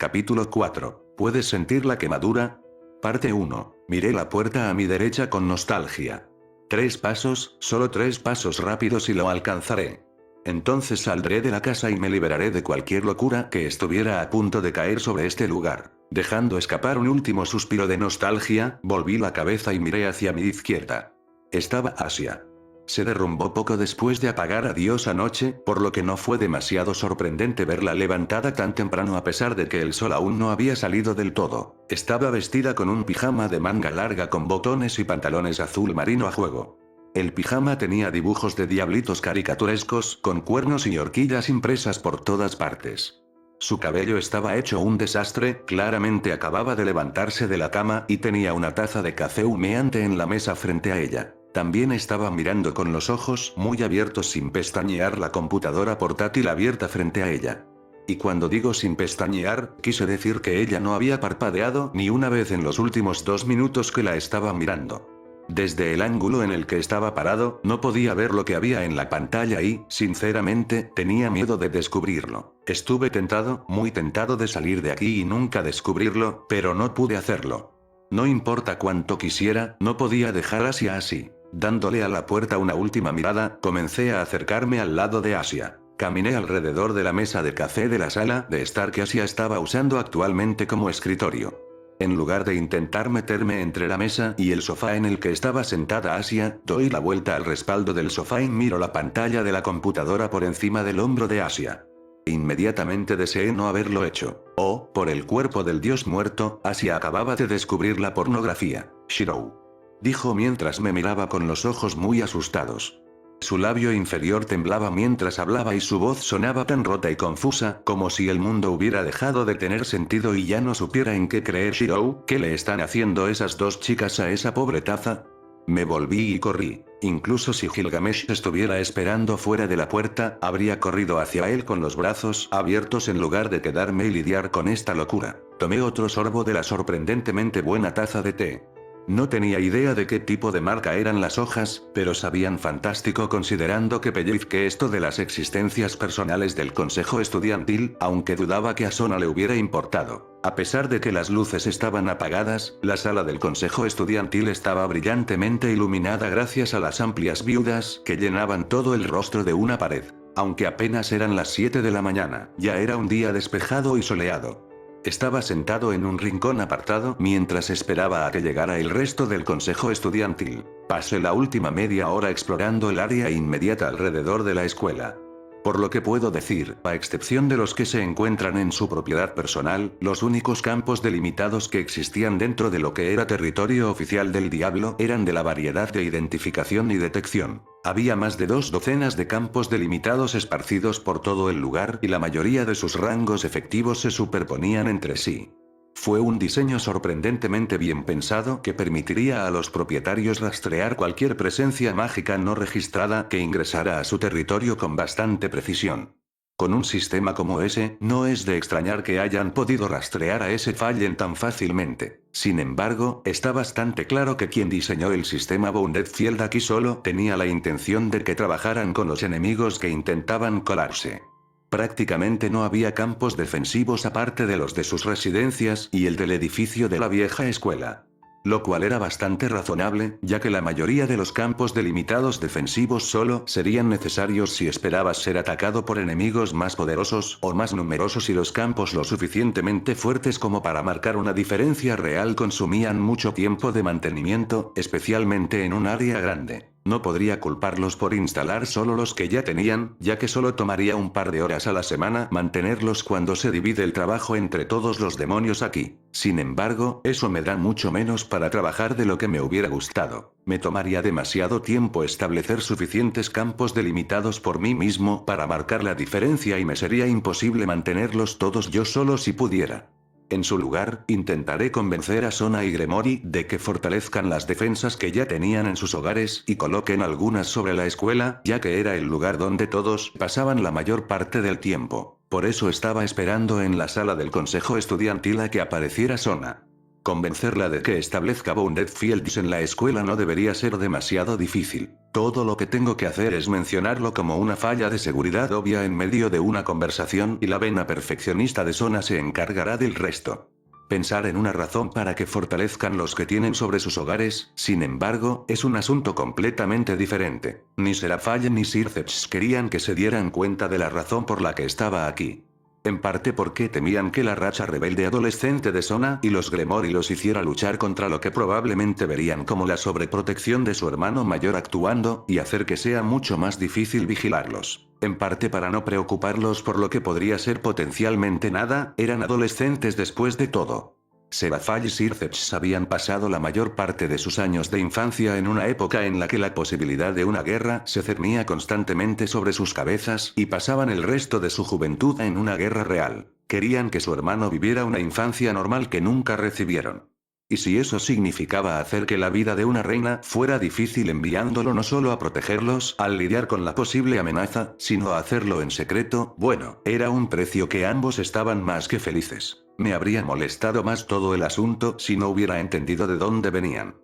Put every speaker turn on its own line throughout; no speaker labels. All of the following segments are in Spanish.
Capítulo 4. ¿Puedes sentir la quemadura? Parte 1. Miré la puerta a mi derecha con nostalgia. 3 pasos, solo 3 pasos rápidos y lo alcanzaré. Entonces saldré de la casa y me liberaré de cualquier locura que estuviera a punto de caer sobre este lugar. Dejando escapar un último suspiro de nostalgia, volví la cabeza y miré hacia mi izquierda. Estaba Asia. Se derrumbó poco después de apagar a Dios anoche, por lo que no fue demasiado sorprendente verla levantada tan temprano a pesar de que el sol aún no había salido del todo. Estaba vestida con un pijama de manga larga con botones y pantalones azul marino a juego. El pijama tenía dibujos de diablitos caricaturescos, con cuernos y horquillas impresas por todas partes. Su cabello estaba hecho un desastre, claramente acababa de levantarse de la cama y tenía una taza de café humeante en la mesa frente a ella. También estaba mirando con los ojos muy abiertos sin pestañear la computadora portátil abierta frente a ella. Y cuando digo sin pestañear, quise decir que ella no había parpadeado ni una vez en los últimos 2 minutos que la estaba mirando. Desde el ángulo en el que estaba parado, no podía ver lo que había en la pantalla y, sinceramente, tenía miedo de descubrirlo. Estuve tentado, muy tentado de salir de aquí y nunca descubrirlo, pero no pude hacerlo. No importa cuánto quisiera, no podía dejar a Asia así. Dándole a la puerta una última mirada, comencé a acercarme al lado de Asia. Caminé alrededor de la mesa de café de la sala de estar que Asia estaba usando actualmente como escritorio. En lugar de intentar meterme entre la mesa y el sofá en el que estaba sentada Asia, doy la vuelta al respaldo del sofá y miro la pantalla de la computadora por encima del hombro de Asia. Inmediatamente deseé no haberlo hecho. Oh, por el cuerpo del dios muerto, Asia acababa de descubrir la pornografía. Shirou. Dijo mientras me miraba con los ojos muy asustados. Su labio inferior temblaba mientras hablaba y su voz sonaba tan rota y confusa, como si el mundo hubiera dejado de tener sentido y ya no supiera en qué creer. Shirou, ¿qué le están haciendo esas 2 chicas a esa pobre taza? Me volví y corrí. Incluso si Gilgamesh estuviera esperando fuera de la puerta, habría corrido hacia él con los brazos abiertos en lugar de quedarme y lidiar con esta locura. Tomé otro sorbo de la sorprendentemente buena taza de té. No tenía idea de qué tipo de marca eran las hojas, pero sabían fantástico considerando que pellizqué esto de las existencias personales del consejo estudiantil, aunque dudaba que a Sona le hubiera importado. A pesar de que las luces estaban apagadas, la sala del consejo estudiantil estaba brillantemente iluminada gracias a las amplias viudas que llenaban todo el rostro de una pared. Aunque apenas eran las 7 de la mañana, ya era un día despejado y soleado. Estaba sentado en un rincón apartado mientras esperaba a que llegara el resto del consejo estudiantil. Pasé la última media hora explorando el área inmediata alrededor de la escuela. Por lo que puedo decir, a excepción de los que se encuentran en su propiedad personal, los únicos campos delimitados que existían dentro de lo que era territorio oficial del diablo eran de la variedad de identificación y detección. Había más de 2 docenas de campos delimitados esparcidos por todo el lugar y la mayoría de sus rangos efectivos se superponían entre sí. Fue un diseño sorprendentemente bien pensado que permitiría a los propietarios rastrear cualquier presencia mágica no registrada que ingresara a su territorio con bastante precisión. Con un sistema como ese, no es de extrañar que hayan podido rastrear a ese Fallen tan fácilmente. Sin embargo, está bastante claro que quien diseñó el sistema Wounded Field aquí solo tenía la intención de que trabajaran con los enemigos que intentaban colarse. Prácticamente no había campos defensivos aparte de los de sus residencias y el del edificio de la vieja escuela. Lo cual era bastante razonable, ya que la mayoría de los campos delimitados defensivos solo serían necesarios si esperabas ser atacado por enemigos más poderosos o más numerosos y los campos lo suficientemente fuertes como para marcar una diferencia real consumían mucho tiempo de mantenimiento, especialmente en un área grande. No podría culparlos por instalar solo los que ya tenían, ya que solo tomaría un par de horas a la semana mantenerlos cuando se divide el trabajo entre todos los demonios aquí. Sin embargo, eso me da mucho menos para trabajar de lo que me hubiera gustado. Me tomaría demasiado tiempo establecer suficientes campos delimitados por mí mismo para marcar la diferencia y me sería imposible mantenerlos todos yo solo si pudiera. En su lugar, intentaré convencer a Sona y Gremory de que fortalezcan las defensas que ya tenían en sus hogares y coloquen algunas sobre la escuela, ya que era el lugar donde todos pasaban la mayor parte del tiempo. Por eso estaba esperando en la sala del consejo estudiantil a que apareciera Sona. Convencerla de que establezca Bounded Fields en la escuela no debería ser demasiado difícil. Todo lo que tengo que hacer es mencionarlo como una falla de seguridad obvia en medio de una conversación y la vena perfeccionista de Sona se encargará del resto. Pensar en una razón para que fortalezcan los que tienen sobre sus hogares, sin embargo, es un asunto completamente diferente. Ni Serafall ni Sirceps querían que se dieran cuenta de la razón por la que estaba aquí. En parte porque temían que la racha rebelde adolescente de Sona y los Gremori los hiciera luchar contra lo que probablemente verían como la sobreprotección de su hermano mayor actuando, y hacer que sea mucho más difícil vigilarlos. En parte para no preocuparlos por lo que podría ser potencialmente nada, eran adolescentes después de todo. Serafall y Sirceps habían pasado la mayor parte de sus años de infancia en una época en la que la posibilidad de una guerra se cernía constantemente sobre sus cabezas y pasaban el resto de su juventud en una guerra real. Querían que su hermano viviera una infancia normal que nunca recibieron. Y si eso significaba hacer que la vida de una reina fuera difícil enviándolo no solo a protegerlos al lidiar con la posible amenaza, sino a hacerlo en secreto, bueno, era un precio que ambos estaban más que felices. Me habría molestado más todo el asunto si no hubiera entendido de dónde venían.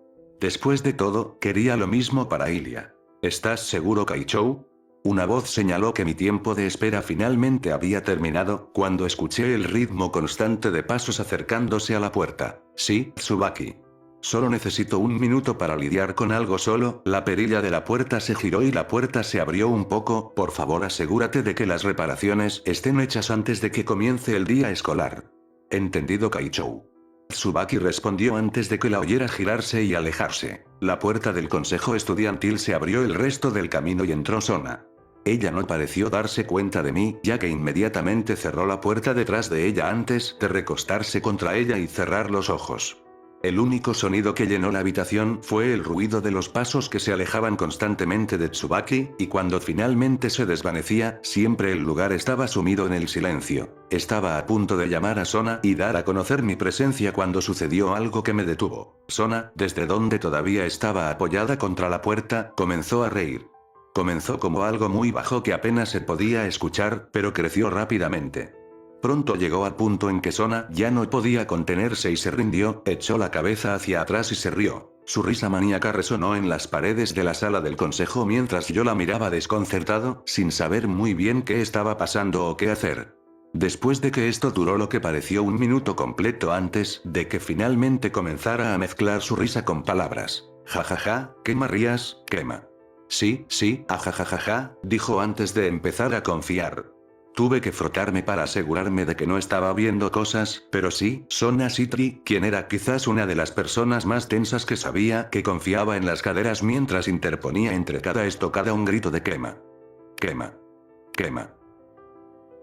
Después de todo, quería lo mismo para Ilia. ¿Estás seguro, Kaichou? Una voz señaló que mi tiempo de espera finalmente había terminado, cuando escuché el ritmo constante de pasos acercándose a la puerta. Sí, Tsubaki. Solo necesito un minuto para lidiar con algo solo. La perilla de la puerta se giró y la puerta se abrió un poco. Por favor, asegúrate de que las reparaciones estén hechas antes de que comience el día escolar. Entendido, Kaichou. Tsubaki respondió antes de que la oyera girarse y alejarse. La puerta del consejo estudiantil se abrió el resto del camino y entró Sona. Ella no pareció darse cuenta de mí, ya que inmediatamente cerró la puerta detrás de ella antes de recostarse contra ella y cerrar los ojos. El único sonido que llenó la habitación fue el ruido de los pasos que se alejaban constantemente de Tsubaki, y cuando finalmente se desvanecía, siempre el lugar estaba sumido en el silencio. Estaba a punto de llamar a Sona y dar a conocer mi presencia cuando sucedió algo que me detuvo. Sona, desde donde todavía estaba apoyada contra la puerta, comenzó a reír. Comenzó como algo muy bajo que apenas se podía escuchar, pero creció rápidamente. Pronto llegó al punto en que Sona ya no podía contenerse y se rindió, echó la cabeza hacia atrás y se rió. Su risa maníaca resonó en las paredes de la sala del consejo mientras yo la miraba desconcertado, sin saber muy bien qué estaba pasando o qué hacer. Después de que esto duró lo que pareció un minuto completo antes de que finalmente comenzara a mezclar su risa con palabras. Jajaja, ¿quema rías, quema? Sí, ajajajaja, dijo antes de empezar a confiar. Tuve que frotarme para asegurarme de que no estaba viendo cosas, pero sí, Sona Citri, quien era quizás una de las personas más tensas que sabía, que confiaba en las caderas mientras interponía entre cada estocada un grito de quema. Quema. Quema.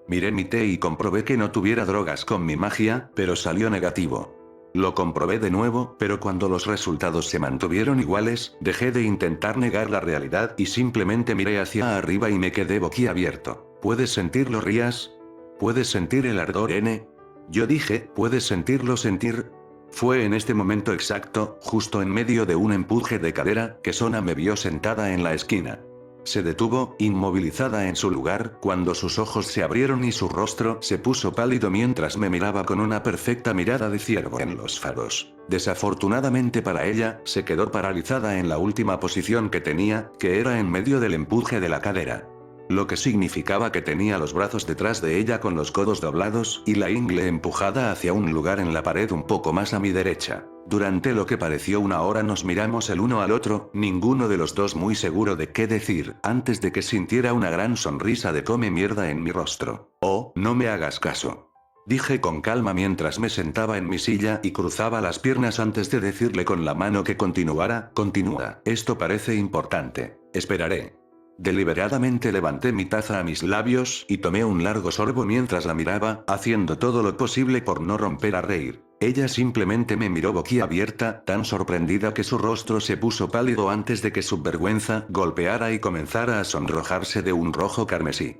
Miré mi té y comprobé que no tuviera drogas con mi magia, pero salió negativo. Lo comprobé de nuevo, pero cuando los resultados se mantuvieron iguales, dejé de intentar negar la realidad y simplemente miré hacia arriba y me quedé boquiabierto. ¿Puedes sentirlo, Rías? ¿Puedes sentir el ardor, N? Yo dije, ¿puedes sentirlo sentir? Fue en este momento exacto, justo en medio de un empuje de cadera, que Sona me vio sentada en la esquina. Se detuvo, inmovilizada en su lugar, cuando sus ojos se abrieron y su rostro se puso pálido mientras me miraba con una perfecta mirada de ciervo en los faros. Desafortunadamente para ella, se quedó paralizada en la última posición que tenía, que era en medio del empuje de la cadera. Lo que significaba que tenía los brazos detrás de ella con los codos doblados y la ingle empujada hacia un lugar en la pared un poco más a mi derecha. Durante lo que pareció una hora nos miramos el uno al otro, ninguno de los dos muy seguro de qué decir, antes de que sintiera una gran sonrisa de come mierda en mi rostro. Oh, no me hagas caso. Dije con calma mientras me sentaba en mi silla y cruzaba las piernas antes de decirle con la mano que continuara. Continúa, esto parece importante. Esperaré. Deliberadamente levanté mi taza a mis labios y tomé un largo sorbo mientras la miraba, haciendo todo lo posible por no romper a reír. Ella simplemente me miró boquiabierta, tan sorprendida que su rostro se puso pálido antes de que su vergüenza golpeara y comenzara a sonrojarse de un rojo carmesí.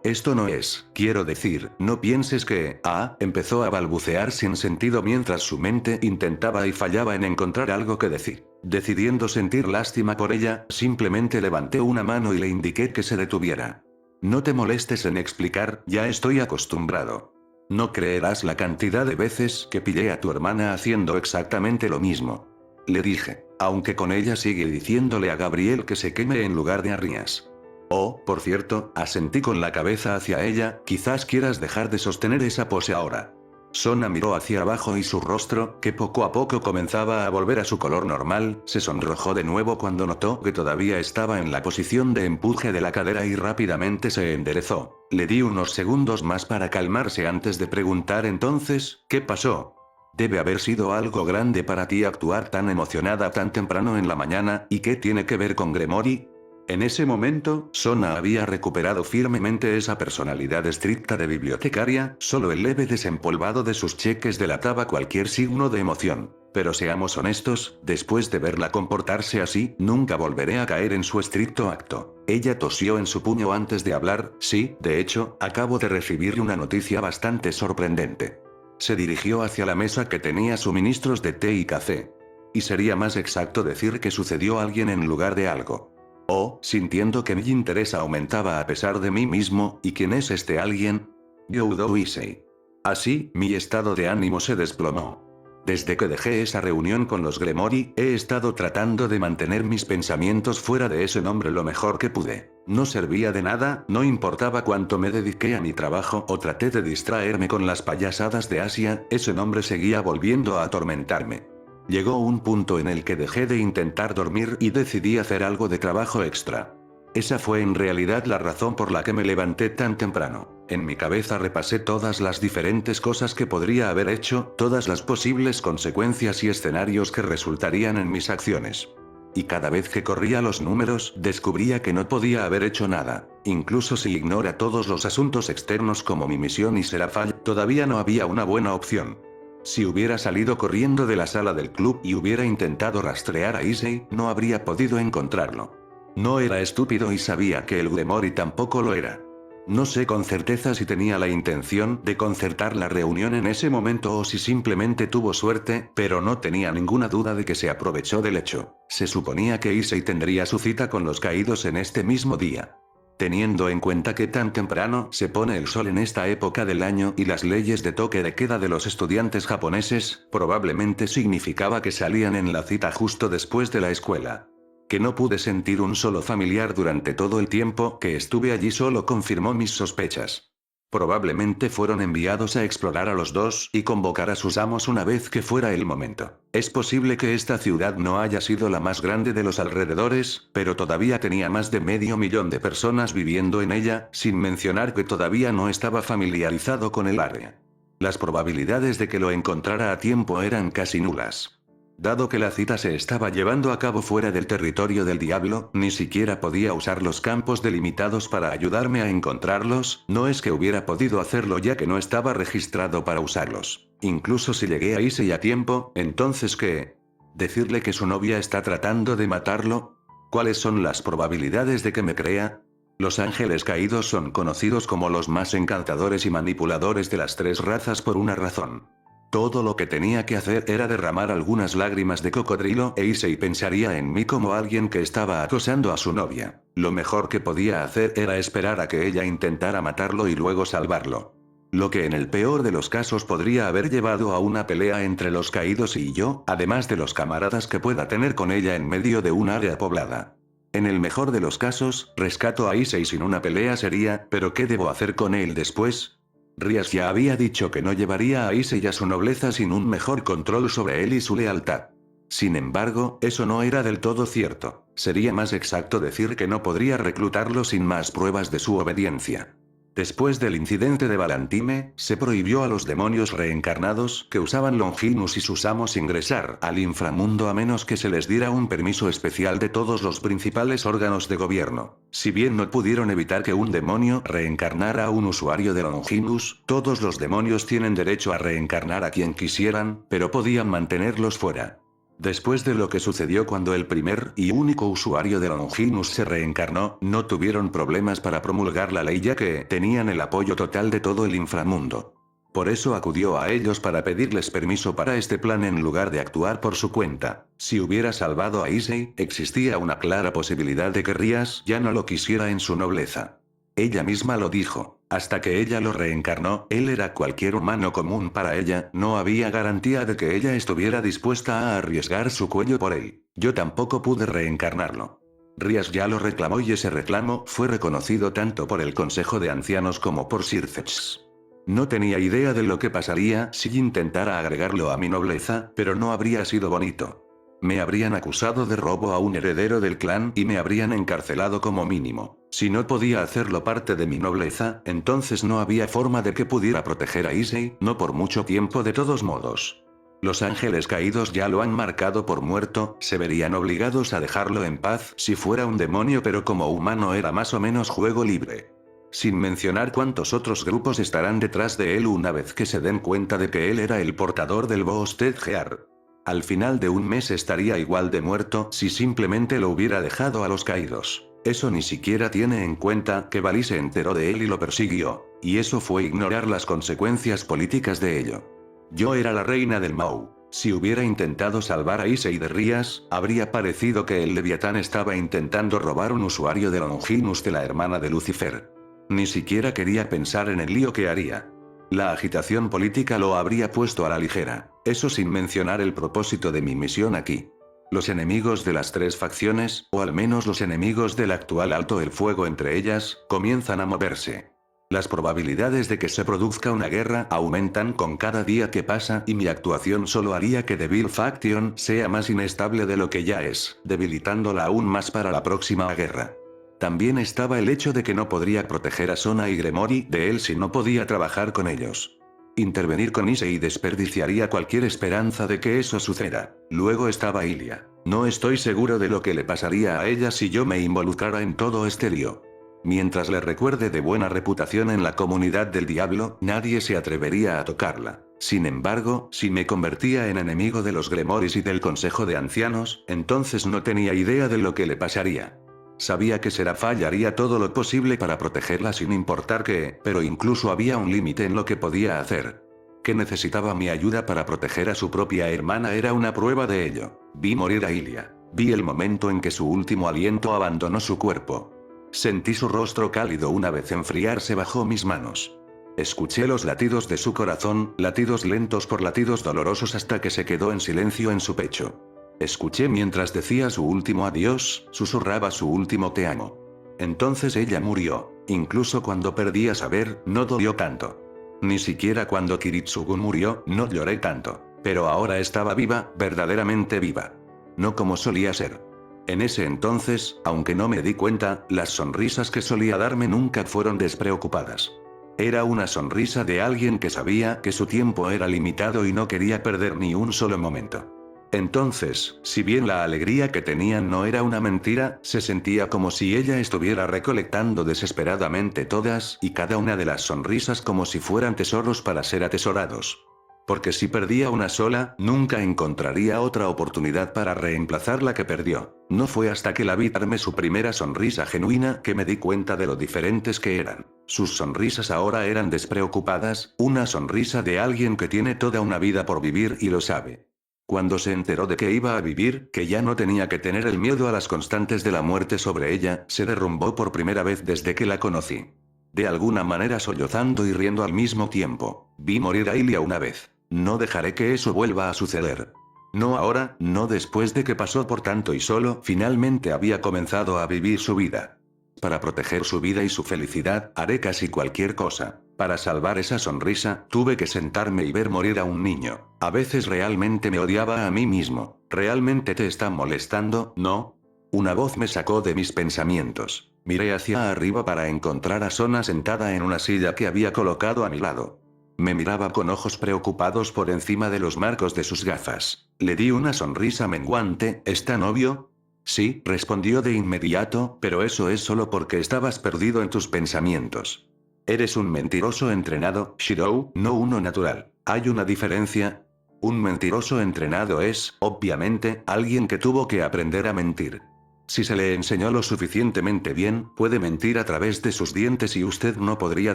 Esto no es, quiero decir, no pienses que, empezó a balbucear sin sentido mientras su mente intentaba y fallaba en encontrar algo que decir. Decidiendo sentir lástima por ella, simplemente levanté una mano y le indiqué que se detuviera. No te molestes en explicar, ya estoy acostumbrado. No creerás la cantidad de veces que pillé a tu hermana haciendo exactamente lo mismo. Le dije, aunque con ella sigue diciéndole a Gabriel que se queme en lugar de a Rías. Oh, por cierto, asentí con la cabeza hacia ella, quizás quieras dejar de sostener esa pose ahora. Sona miró hacia abajo y su rostro, que poco a poco comenzaba a volver a su color normal, se sonrojó de nuevo cuando notó que todavía estaba en la posición de empuje de la cadera y rápidamente se enderezó. Le di unos segundos más para calmarse antes de preguntar entonces, ¿qué pasó? Debe haber sido algo grande para ti actuar tan emocionada tan temprano en la mañana, ¿y qué tiene que ver con Gremory? En ese momento, Sona había recuperado firmemente esa personalidad estricta de bibliotecaria, solo el leve desempolvado de sus cheques delataba cualquier signo de emoción. Pero seamos honestos, después de verla comportarse así, nunca volveré a caer en su estricto acto. Ella tosió en su puño antes de hablar, sí, de hecho, acabo de recibir una noticia bastante sorprendente. Se dirigió hacia la mesa que tenía suministros de té y café. Y sería más exacto decir que sucedió alguien en lugar de algo. Oh, sintiendo que mi interés aumentaba a pesar de mí mismo, ¿y quién es este alguien? Youdou Issei. Así, mi estado de ánimo se desplomó. Desde que dejé esa reunión con los Gremory, he estado tratando de mantener mis pensamientos fuera de ese nombre lo mejor que pude. No servía de nada, no importaba cuánto me dediqué a mi trabajo o traté de distraerme con las payasadas de Asia, ese nombre seguía volviendo a atormentarme. Llegó un punto en el que dejé de intentar dormir y decidí hacer algo de trabajo extra. Esa fue en realidad la razón por la que me levanté tan temprano. En mi cabeza repasé todas las diferentes cosas que podría haber hecho, todas las posibles consecuencias y escenarios que resultarían en mis acciones. Y cada vez que corría los números, descubría que no podía haber hecho nada. Incluso si ignora todos los asuntos externos como mi misión y Serafall, todavía no había una buena opción. Si hubiera salido corriendo de la sala del club y hubiera intentado rastrear a Issei, no habría podido encontrarlo. No era estúpido y sabía que el Gremory tampoco lo era. No sé con certeza si tenía la intención de concertar la reunión en ese momento o si simplemente tuvo suerte, pero no tenía ninguna duda de que se aprovechó del hecho. Se suponía que Issei tendría su cita con los caídos en este mismo día. Teniendo en cuenta que tan temprano se pone el sol en esta época del año y las leyes de toque de queda de los estudiantes japoneses, probablemente significaba que salían en la cita justo después de la escuela. Que no pude sentir un solo familiar durante todo el tiempo que estuve allí solo confirmó mis sospechas. Probablemente fueron enviados a explorar a los dos y convocar a sus amos una vez que fuera el momento. Es posible que esta ciudad no haya sido la más grande de los alrededores, pero todavía tenía más de 500.000 de personas viviendo en ella, sin mencionar que todavía no estaba familiarizado con el área. Las probabilidades de que lo encontrara a tiempo eran casi nulas. Dado que la cita se estaba llevando a cabo fuera del territorio del diablo, ni siquiera podía usar los campos delimitados para ayudarme a encontrarlos, no es que hubiera podido hacerlo ya que no estaba registrado para usarlos. Incluso si llegué a Issei a tiempo, entonces ¿qué? ¿Decirle que su novia está tratando de matarlo? ¿Cuáles son las probabilidades de que me crea? Los ángeles caídos son conocidos como los más encantadores y manipuladores de las tres razas por una razón. Todo lo que tenía que hacer era derramar algunas lágrimas de cocodrilo e Issei pensaría en mí como alguien que estaba acosando a su novia. Lo mejor que podía hacer era esperar a que ella intentara matarlo y luego salvarlo. Lo que en el peor de los casos podría haber llevado a una pelea entre los caídos y yo, además de los camaradas que pueda tener con ella en medio de un área poblada. En el mejor de los casos, rescato a Issei sin una pelea seria, pero ¿qué debo hacer con él después? Rías ya había dicho que no llevaría a Issei y a su nobleza sin un mejor control sobre él y su lealtad. Sin embargo, eso no era del todo cierto. Sería más exacto decir que no podría reclutarlo sin más pruebas de su obediencia. Después del incidente de Valentine, se prohibió a los demonios reencarnados que usaban Longinus y sus amos ingresar al inframundo a menos que se les diera un permiso especial de todos los principales órganos de gobierno. Si bien no pudieron evitar que un demonio reencarnara a un usuario de Longinus, todos los demonios tienen derecho a reencarnar a quien quisieran, pero podían mantenerlos fuera. Después de lo que sucedió cuando el primer y único usuario de Longinus se reencarnó, no tuvieron problemas para promulgar la ley ya que tenían el apoyo total de todo el inframundo. Por eso acudió a ellos para pedirles permiso para este plan en lugar de actuar por su cuenta. Si hubiera salvado a Issei, existía una clara posibilidad de que Rías ya no lo quisiera en su nobleza. Ella misma lo dijo. Hasta que ella lo reencarnó, él era cualquier humano común para ella, no había garantía de que ella estuviera dispuesta a arriesgar su cuello por él. Yo tampoco pude reencarnarlo. Rias ya lo reclamó y ese reclamo fue reconocido tanto por el Consejo de Ancianos como por Sir Zex. No tenía idea de lo que pasaría si intentara agregarlo a mi nobleza, pero no habría sido bonito. Me habrían acusado de robo a un heredero del clan y me habrían encarcelado como mínimo. Si no podía hacerlo parte de mi nobleza, entonces no había forma de que pudiera proteger a Issei, no por mucho tiempo de todos modos. Los ángeles caídos ya lo han marcado por muerto, se verían obligados a dejarlo en paz si fuera un demonio, pero como humano era más o menos juego libre. Sin mencionar cuántos otros grupos estarán detrás de él una vez que se den cuenta de que él era el portador del Boosted Gear. Al final de un mes estaría igual de muerto si simplemente lo hubiera dejado a los caídos. Eso ni siquiera tiene en cuenta que Bali se enteró de él y lo persiguió, y eso fue ignorar las consecuencias políticas de ello. Yo era la reina del Mau. Si hubiera intentado salvar a Issei de Rias, habría parecido que el Leviatán estaba intentando robar un usuario de Longinus de la hermana de Lucifer. Ni siquiera quería pensar en el lío que haría. La agitación política lo habría puesto a la ligera, eso sin mencionar el propósito de mi misión aquí. Los enemigos de las tres facciones, o al menos los enemigos del actual alto el fuego entre ellas, comienzan a moverse. Las probabilidades de que se produzca una guerra aumentan con cada día que pasa y mi actuación solo haría que Devil Faction sea más inestable de lo que ya es, debilitándola aún más para la próxima guerra. También estaba el hecho de que no podría proteger a Sona y Gremory de él si no podía trabajar con ellos. Intervenir con Issei desperdiciaría cualquier esperanza de que eso suceda. Luego estaba Ilia. No estoy seguro de lo que le pasaría a ella si yo me involucrara en todo este lío. Mientras le recuerde de buena reputación en la comunidad del diablo, nadie se atrevería a tocarla. Sin embargo, si me convertía en enemigo de los Gremoris y del Consejo de Ancianos, entonces no tenía idea de lo que le pasaría. Sabía que Seraph haría todo lo posible para protegerla sin importar qué, pero incluso había un límite en lo que podía hacer. Que necesitaba mi ayuda para proteger a su propia hermana era una prueba de ello. Vi morir a Ilia. Vi el momento en que su último aliento abandonó su cuerpo. Sentí su rostro cálido una vez enfriarse bajo mis manos. Escuché los latidos de su corazón, latidos lentos por latidos dolorosos hasta que se quedó en silencio en su pecho. Escuché mientras decía su último adiós, susurraba su último te amo. Entonces ella murió. Incluso cuando perdí a saber, no dolió tanto. Ni siquiera cuando Kiritsugu murió, no lloré tanto. Pero ahora estaba viva, verdaderamente viva. No como solía ser. En ese entonces, aunque no me di cuenta, las sonrisas que solía darme nunca fueron despreocupadas. Era una sonrisa de alguien que sabía que su tiempo era limitado y no quería perder ni un solo momento. Entonces, si bien la alegría que tenía no era una mentira, se sentía como si ella estuviera recolectando desesperadamente todas y cada una de las sonrisas como si fueran tesoros para ser atesorados. Porque si perdía una sola, nunca encontraría otra oportunidad para reemplazar la que perdió. No fue hasta que la vi darme su primera sonrisa genuina que me di cuenta de lo diferentes que eran. Sus sonrisas ahora eran despreocupadas, una sonrisa de alguien que tiene toda una vida por vivir y lo sabe. Cuando se enteró de que iba a vivir, que ya no tenía que tener el miedo a las constantes de la muerte sobre ella, se derrumbó por primera vez desde que la conocí. De alguna manera sollozando y riendo al mismo tiempo. Vi morir a Ilia una vez. No dejaré que eso vuelva a suceder. No ahora, no después de que pasó por tanto y solo, finalmente había comenzado a vivir su vida. Para proteger su vida y su felicidad, haré casi cualquier cosa. Para salvar esa sonrisa, tuve que sentarme y ver morir a un niño. A veces realmente me odiaba a mí mismo. ¿Realmente te está molestando, no? Una voz me sacó de mis pensamientos. Miré hacia arriba para encontrar a Sona sentada en una silla que había colocado a mi lado. Me miraba con ojos preocupados por encima de los marcos de sus gafas. Le di una sonrisa menguante. ¿Es tan obvio? Sí, respondió de inmediato, pero eso es solo porque estabas perdido en tus pensamientos. Eres un mentiroso entrenado, Shirou, no uno natural. ¿Hay una diferencia? Un mentiroso entrenado es, obviamente, alguien que tuvo que aprender a mentir. Si se le enseñó lo suficientemente bien, puede mentir a través de sus dientes y usted no podría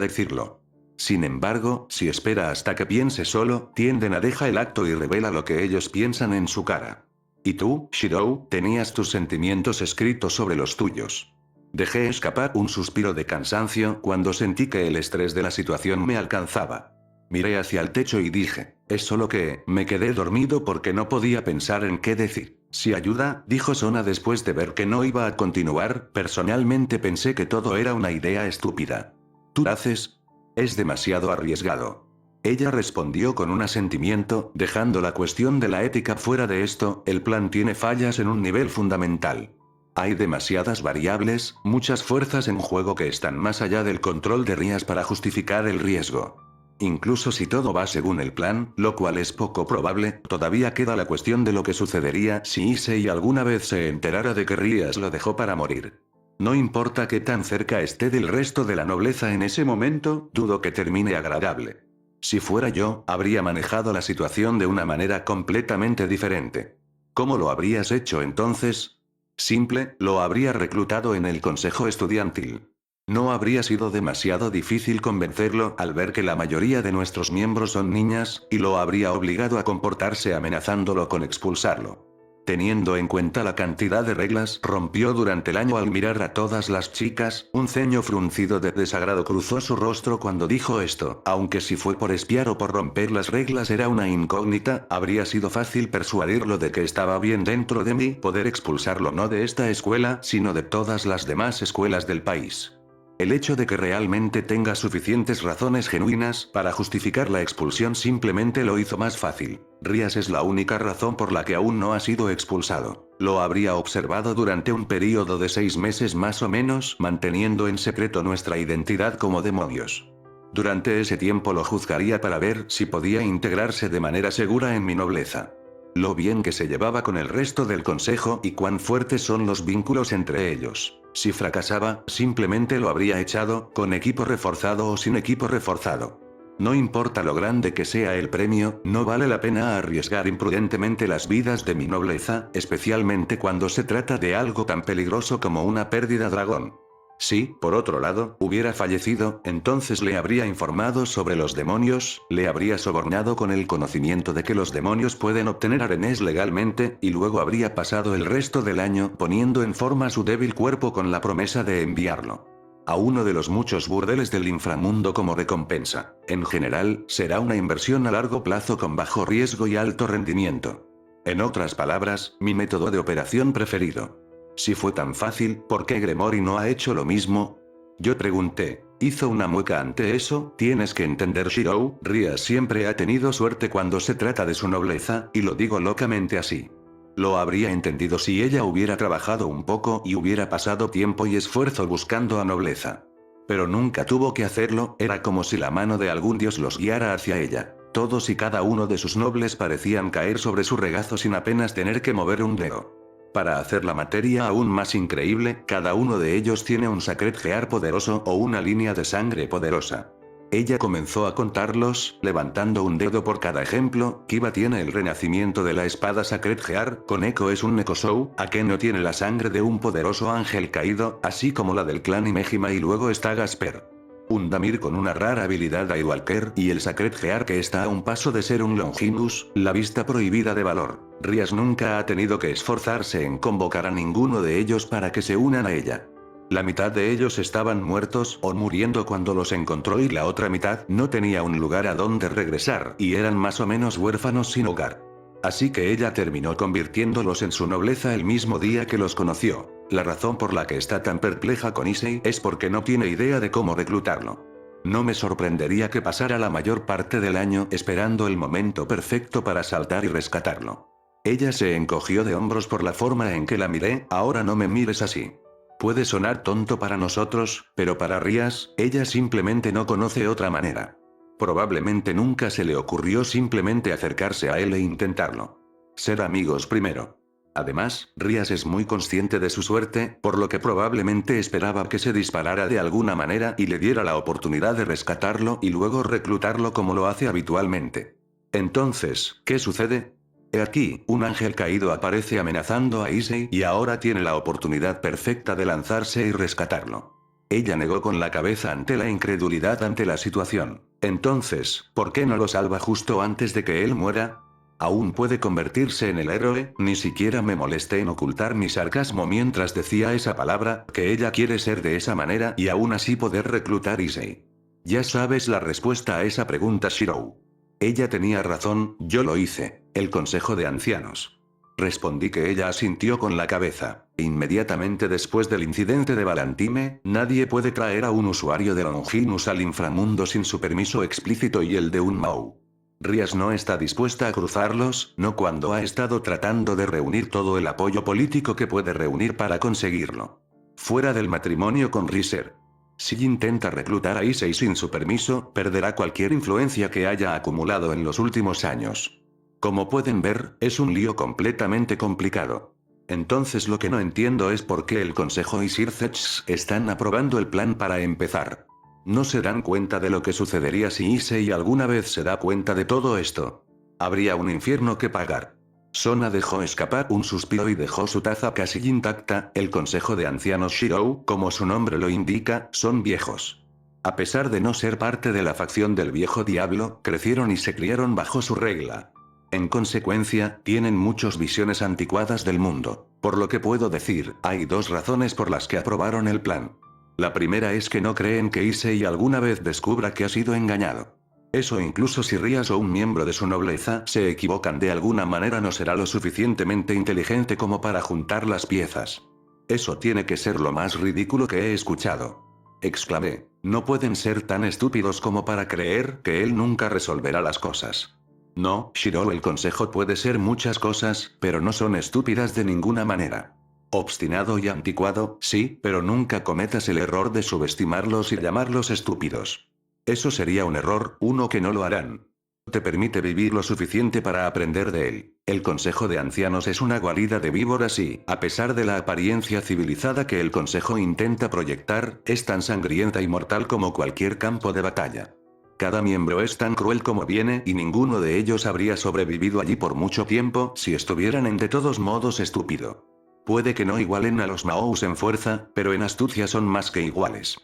decirlo. Sin embargo, si espera hasta que piense solo, tienden a dejar el acto y revela lo que ellos piensan en su cara. Y tú, Shirou, tenías tus sentimientos escritos sobre los tuyos. Dejé escapar un suspiro de cansancio cuando sentí que el estrés de la situación me alcanzaba. Miré hacia el techo y dije, es solo que, me quedé dormido porque no podía pensar en qué decir. Si ayuda, dijo Sona después de ver que no iba a continuar, personalmente pensé que todo era una idea estúpida. ¿Tú lo haces? Es demasiado arriesgado. Ella respondió con un asentimiento, dejando la cuestión de la ética fuera de esto, el plan tiene fallas en un nivel fundamental. Hay demasiadas variables, muchas fuerzas en juego que están más allá del control de Rías para justificar el riesgo. Incluso si todo va según el plan, lo cual es poco probable, todavía queda la cuestión de lo que sucedería si Issei alguna vez se enterara de que Rías lo dejó para morir. No importa qué tan cerca esté del resto de la nobleza en ese momento, dudo que termine agradable. Si fuera yo, habría manejado la situación de una manera completamente diferente. ¿Cómo lo habrías hecho entonces? Simple, lo habría reclutado en el consejo estudiantil. No habría sido demasiado difícil convencerlo al ver que la mayoría de nuestros miembros son niñas, y lo habría obligado a comportarse amenazándolo con expulsarlo. Teniendo en cuenta la cantidad de reglas, rompió durante el año al mirar a todas las chicas, un ceño fruncido de desagrado cruzó su rostro cuando dijo esto, aunque si fue por espiar o por romper las reglas era una incógnita, habría sido fácil persuadirlo de que estaba bien dentro de mí poder expulsarlo no de esta escuela, sino de todas las demás escuelas del país. El hecho de que realmente tenga suficientes razones genuinas para justificar la expulsión simplemente lo hizo más fácil. Rías es la única razón por la que aún no ha sido expulsado. Lo habría observado durante un período de 6 meses más o menos, manteniendo en secreto nuestra identidad como demonios. Durante ese tiempo lo juzgaría para ver si podía integrarse de manera segura en mi nobleza. Lo bien que se llevaba con el resto del consejo y cuán fuertes son los vínculos entre ellos. Si fracasaba, simplemente lo habría echado, con equipo reforzado o sin equipo reforzado. No importa lo grande que sea el premio, no vale la pena arriesgar imprudentemente las vidas de mi nobleza, especialmente cuando se trata de algo tan peligroso como una pérdida dragón. Si, por otro lado, hubiera fallecido, entonces le habría informado sobre los demonios, le habría sobornado con el conocimiento de que los demonios pueden obtener arenés legalmente, y luego habría pasado el resto del año poniendo en forma su débil cuerpo con la promesa de enviarlo a uno de los muchos burdeles del inframundo como recompensa. En general, será una inversión a largo plazo con bajo riesgo y alto rendimiento. En otras palabras, mi método de operación preferido. Si fue tan fácil, ¿por qué Gremory no ha hecho lo mismo? Yo pregunté. Hizo una mueca ante eso. Tienes que entender, Shirou, Rías siempre ha tenido suerte cuando se trata de su nobleza, y lo digo locamente así. Lo habría entendido si ella hubiera trabajado un poco y hubiera pasado tiempo y esfuerzo buscando a nobleza. Pero nunca tuvo que hacerlo, era como si la mano de algún dios los guiara hacia ella. Todos y cada uno de sus nobles parecían caer sobre su regazo sin apenas tener que mover un dedo. Para hacer la materia aún más increíble, cada uno de ellos tiene un Sacred Gear poderoso o una línea de sangre poderosa. Ella comenzó a contarlos, levantando un dedo por cada ejemplo. Kiba tiene el renacimiento de la espada Sacred Gear, Koneko es un Nekosou, Akeno tiene la sangre de un poderoso ángel caído, así como la del clan Imejima y luego está Gasper. Un Damir con una rara habilidad Aidwalker y el Sacred Gear que está a un paso de ser un Longinus, la vista prohibida de valor. Rías nunca ha tenido que esforzarse en convocar a ninguno de ellos para que se unan a ella. La mitad de ellos estaban muertos o muriendo cuando los encontró y la otra mitad no tenía un lugar a donde regresar y eran más o menos huérfanos sin hogar. Así que ella terminó convirtiéndolos en su nobleza el mismo día que los conoció. La razón por la que está tan perpleja con Issei es porque no tiene idea de cómo reclutarlo. No me sorprendería que pasara la mayor parte del año esperando el momento perfecto para saltar y rescatarlo. Ella se encogió de hombros por la forma en que la miré. Ahora no me mires así. Puede sonar tonto para nosotros, pero para Rías, ella simplemente no conoce otra manera. Probablemente nunca se le ocurrió simplemente acercarse a él e intentarlo. Ser amigos primero. Además, Rías es muy consciente de su suerte, por lo que probablemente esperaba que se disparara de alguna manera y le diera la oportunidad de rescatarlo y luego reclutarlo como lo hace habitualmente. Entonces, ¿qué sucede? He aquí, un ángel caído aparece amenazando a Issei y ahora tiene la oportunidad perfecta de lanzarse y rescatarlo. Ella negó con la cabeza ante la incredulidad ante la situación. Entonces, ¿por qué no lo salva justo antes de que él muera? Aún puede convertirse en el héroe, ni siquiera me molesté en ocultar mi sarcasmo mientras decía esa palabra, que ella quiere ser de esa manera y aún así poder reclutar Issei. Ya sabes la respuesta a esa pregunta, Shirou. Ella tenía razón, yo lo hice, el consejo de ancianos. Respondí que ella asintió con la cabeza. Inmediatamente después del incidente de Valentime, nadie puede traer a un usuario de Longinus al inframundo sin su permiso explícito y el de un Mau. Rías no está dispuesta a cruzarlos, no cuando ha estado tratando de reunir todo el apoyo político que puede reunir para conseguirlo. Fuera del matrimonio con Riser. Si intenta reclutar a Issei sin su permiso, perderá cualquier influencia que haya acumulado en los últimos años. Como pueden ver, es un lío completamente complicado. Entonces lo que no entiendo es por qué el Consejo y Sir Zetch están aprobando el plan para empezar. ¿No se dan cuenta de lo que sucedería si Issei alguna vez se da cuenta de todo esto? Habría un infierno que pagar. Sona dejó escapar un suspiro y dejó su taza casi intacta. El consejo de ancianos Shirou, como su nombre lo indica, son viejos. A pesar de no ser parte de la facción del viejo diablo, crecieron y se criaron bajo su regla. En consecuencia, tienen muchas visiones anticuadas del mundo. Por lo que puedo decir, hay dos razones por las que aprobaron el plan. La primera es que no creen que Issei alguna vez descubra que ha sido engañado. Eso incluso si Rías o un miembro de su nobleza se equivocan de alguna manera no será lo suficientemente inteligente como para juntar las piezas. Eso tiene que ser lo más ridículo que he escuchado. Exclamé, no pueden ser tan estúpidos como para creer que él nunca resolverá las cosas. No, Shirou, el consejo puede ser muchas cosas, pero no son estúpidas de ninguna manera. Obstinado y anticuado, sí, pero nunca cometas el error de subestimarlos y llamarlos estúpidos. Eso sería un error, uno que no lo harán. Te permite vivir lo suficiente para aprender de él. El Consejo de Ancianos es una guarida de víboras y, a pesar de la apariencia civilizada que el Consejo intenta proyectar, es tan sangrienta y mortal como cualquier campo de batalla. Cada miembro es tan cruel como viene y ninguno de ellos habría sobrevivido allí por mucho tiempo si estuvieran en de todos modos estúpido. Puede que no igualen a los Maous en fuerza, pero en astucia son más que iguales.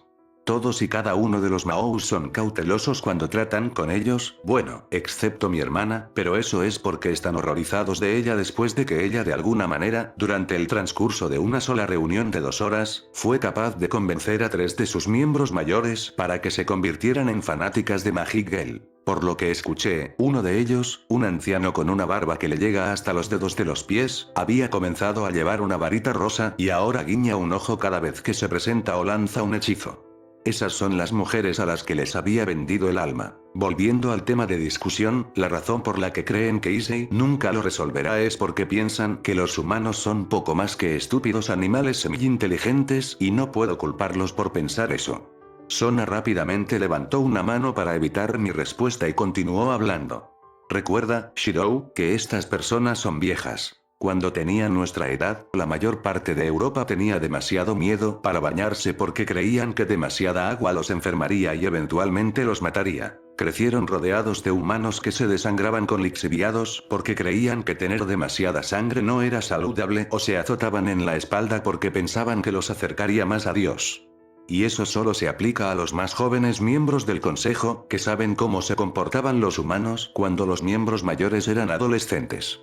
Todos y cada uno de los Maous son cautelosos cuando tratan con ellos, bueno, excepto mi hermana, pero eso es porque están horrorizados de ella después de que ella de alguna manera, durante el transcurso de una sola reunión de 2 horas, fue capaz de convencer a 3 de sus miembros mayores para que se convirtieran en fanáticas de Magic Girl. Por lo que escuché, uno de ellos, un anciano con una barba que le llega hasta los dedos de los pies, había comenzado a llevar una varita rosa y ahora guiña un ojo cada vez que se presenta o lanza un hechizo. Esas son las mujeres a las que les había vendido el alma. Volviendo al tema de discusión, la razón por la que creen que Issei nunca lo resolverá es porque piensan que los humanos son poco más que estúpidos animales semi-inteligentes y no puedo culparlos por pensar eso. Sona rápidamente levantó una mano para evitar mi respuesta y continuó hablando. Recuerda, Shirou, que estas personas son viejas. Cuando tenían nuestra edad, la mayor parte de Europa tenía demasiado miedo para bañarse porque creían que demasiada agua los enfermaría y eventualmente los mataría. Crecieron rodeados de humanos que se desangraban con lixiviados porque creían que tener demasiada sangre no era saludable o se azotaban en la espalda porque pensaban que los acercaría más a Dios. Y eso solo se aplica a los más jóvenes miembros del Consejo, que saben cómo se comportaban los humanos cuando los miembros mayores eran adolescentes.